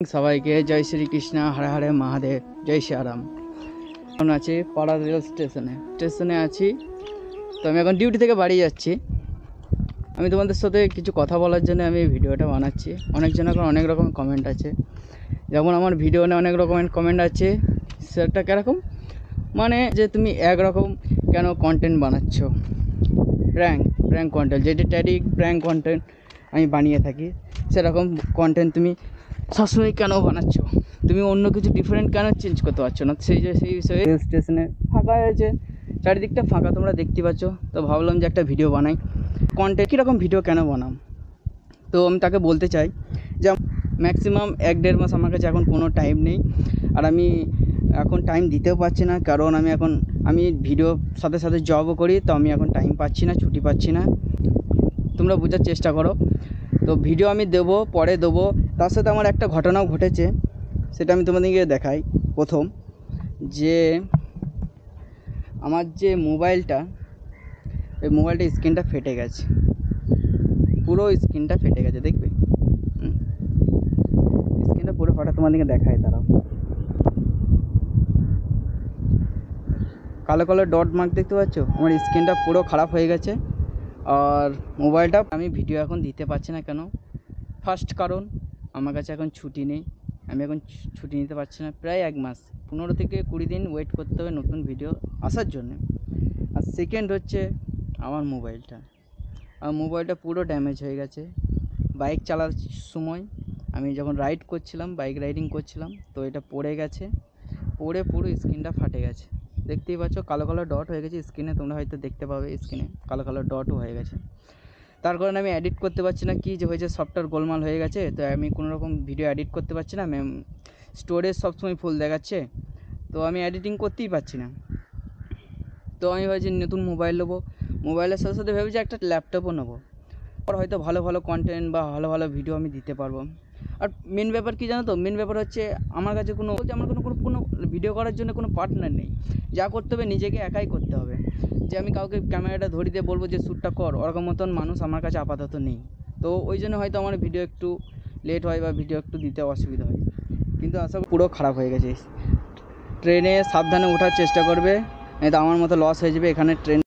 সবাইকে জয় শ্রীকৃষ্ণ, হরে হরে মহাদেব, জয় শ্রীরাম। এখন আছি পাড়া রেল স্টেশনে আছি। তো আমি এখন ডিউটি থেকে বাড়ি যাচ্ছি। আমি তোমাদের সাথে কিছু কথা বলার জন্য আমি এই ভিডিওটা বানাচ্ছি। অনেকজন এখন অনেক রকম কমেন্ট আছে, যেমন আমার ভিডিও নিয়ে অনেক রকমের কমেন্ট আছে। সেটা কীরকম, মানে যে তুমি একরকম কেন কন্টেন্ট বানাচ্ছ, প্র্যাঙ্ক কন্টেন্ট, যেটি ট্যারিক প্র্যাঙ্ক কন্টেন্ট আমি বানিয়ে থাকি, সেরকম কন্টেন্ট তুমি সবসময় কেন বানাচ্ছ, তুমি অন্য কিছু ডিফারেন্ট কেন চেঞ্জ করতে পারছো না? সেই বিষয়ে রেল স্টেশনে ফাঁকা হয়েছে, চারিদিকটা ফাঁকা তোমরা দেখতে পাচ্ছ। তো ভাবলাম যে একটা ভিডিও বানাই, কন্টেন্ট কীরকম ভিডিও কেন বানাম। তো আমি তাকে বলতে চাই যে ম্যাক্সিমাম 1-1.5 মাস আমার কাছে এখন কোনো টাইম নেই, আর আমি এখন টাইম দিতেও পারছি না, কারণ আমি ভিডিও সাথে সাথে জবও করি। তো আমি এখন টাইম পাচ্ছি না, ছুটি পাচ্ছি না। তোমরা বোঝার চেষ্টা করো। তো ভিডিও আমি দেবো, পরে দেবো। তার সাথে আমার একটা ঘটনাও ঘটেছে, সেটা আমি তোমাদেরকে দেখাই। প্রথম যে আমার যে মোবাইলটা, ওই মোবাইলটার স্ক্রিনটা ফেটে গেছে, পুরো স্ক্রিনটা ফেটে গেছে। দেখবে স্ক্রিনটা পুরো ফাটা, তোমাদেরকে দেখায়। তারাও কালো কালো ডট মার্ক দেখতে পাচ্ছ, আমার স্ক্রিনটা পুরো খারাপ হয়ে গেছে। আর মোবাইলটা আমি ভিডিও এখন দিতে পারছি না। কেন? ফার্স্ট কারণ, আমার কাছে এখন ছুটি নেই, আমি এখন ছুটি নিতে পারছি না। প্রায় 1 মাস 15 থেকে 20 দিন ওয়েট করতে হবে নতুন ভিডিও আসার জন্য। আর সেকেন্ড হচ্ছে আমার মোবাইলটা পুরো ড্যামেজ হয়ে গেছে। বাইক চালার সময় আমি যখন বাইক রাইডিং করছিলাম, তো এটা পড়ে গেছে, পড়ে পুরো স্ক্রিনটা ফাটে গেছে। দেখতেই পাচ্ছ কালো কালো ডট হয়ে গেছে স্ক্রিনে, তোমরা হয়তো দেখতে পাবে স্ক্রিনে কালো কালো ডটও হয়ে গেছে। তার কারণে আমি এডিট করতে পারছি না, কি যে হয়েছে সফটওয়্যার গোলমাল হয়ে গেছে। তো আমি কোনো রকম ভিডিও এডিট করতে পারছি না, স্টোরেজ সবসময় ফুল দেখাচ্ছে, তো আমি এডিটিং করতেই পারছি না। তো আমি ভাবছি নতুন মোবাইল নেবো, মোবাইলের সাথে সাথে ভেবেছি একটা ল্যাপটপও নেবো, আর হয়তো ভালো ভালো কন্টেন্ট বা ভালো ভালো ভিডিও আমি দিতে পারবো। আর মেন ব্যাপার কী জানো তো, মেন ব্যাপার হচ্ছে আমার কাছে আমার কোনো ভিডিও করার জন্য কোনো পার্টনার নেই। যা করতে হবে নিজেকে একাই করতে হবে। যে আমি কাউকে ক্যামেরাটা ধরিয়ে দিয়ে বলবো যে শ্যুটটা কর, ওরকম মতন মানুষ আমার কাছে আপাতত নেই। তো ওই জন্য হয়তো আমার ভিডিও একটু লেট হয় বা ভিডিও একটু দিতে অসুবিধা হয়। কিন্তু আশা পুরো খারাপ হয়ে গেছে। ট্রেনে সাবধানে ওঠার চেষ্টা করবে, नहीं तो আমার মতো লস হয়ে যাবে এখানে। ট্রেন